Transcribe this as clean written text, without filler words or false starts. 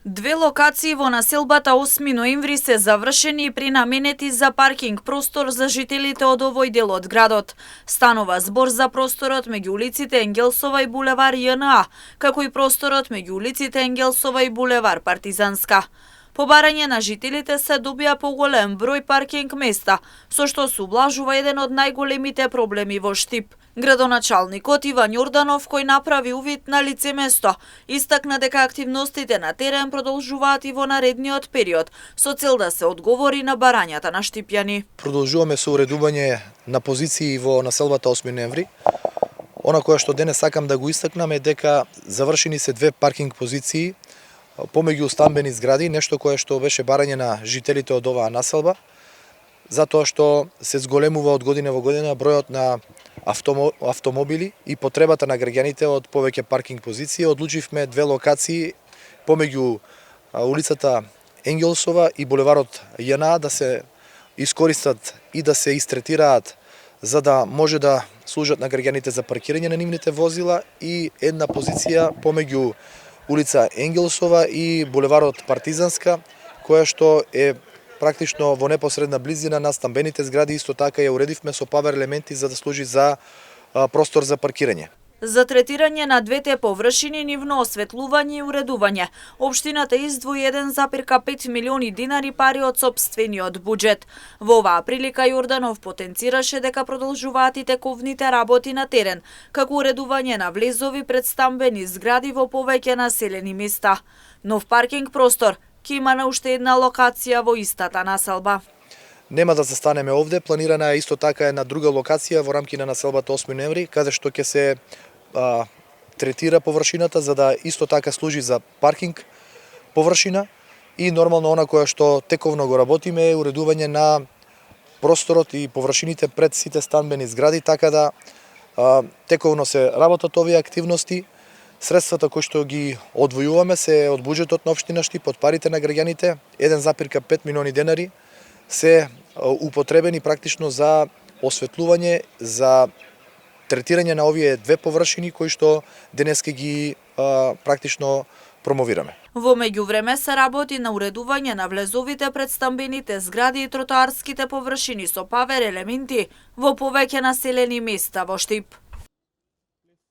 Две локации во населбата 8 ноември се завршени и пренаменети за паркинг простор за жителите од овој дел од градот. Станува збор за просторот меѓу улиците Енгелсова и булевар ЈНА, како и просторот меѓу улиците Енгелсова и булевар Партизанска. По барање на жителите се добија поголем број паркинг места, со што се ублажува еден од најголемите проблеми во Штип. Градоначалникот Иван Јорданов, кој направи увид на лице место, истакна дека активностите на терен продолжуваат и во наредниот период, со цел да се одговори на барањата на штипјани. Продолжуваме со уредување на позиции во населбата 8 ноември. Она кое што денес сакам да го истакнам е дека завршени се две паркинг позиции помеѓу стамбени згради, нешто кое што беше барање на жителите од оваа населба, затоа што се зголемува од година во година бројот на автомобили и потребата на граѓаните од повеќе паркинг позиции. Одлучивме две локации помеѓу улицата Енгелсова и булеварот ЈНА да се искористат и да се истретираат за да може да служат на граѓаните за паркирање на нивните возила, и една позиција помеѓу улица Енгелсова и булеварот Партизанска, која што е практично во непосредна близина на стамбените згради. Исто така ја уредивме со павер елементи за да служи за простор за паркирање. За третирање на двете површини, нивно осветлување и уредување, општината издвои 1,5 милиони динари пари од сопствениот буџет. Во оваа прилика Јорданов потенцираше дека продолжуваат и тековните работи на терен, како уредување на влезови пред стамбени згради во повеќе населени места. Нов паркинг простор ќе има на уште една локација во истата населба. Нема да застанеме овде, планирана е исто така една друга локација во рамки на населбата 8 ноември, каде што ќе се третира површината за да исто така служи за паркинг површина, и нормално она кое што тековно го работиме е уредување на просторот и површините пред сите стамбени згради, така да тековно се работат овие активности. Средствата кои што ги одвојуваме се од буџетот на општина Штип, од парите на граѓаните, 1,5 милиони денари се употребени практично за осветлување, за третирање на овие две површини кои што денеска ги практично промовираме. Во меѓувреме се работи на уредување на влезовите пред стамбените згради и тротоарските површини со павер елементи во повеќе населени места во Штип.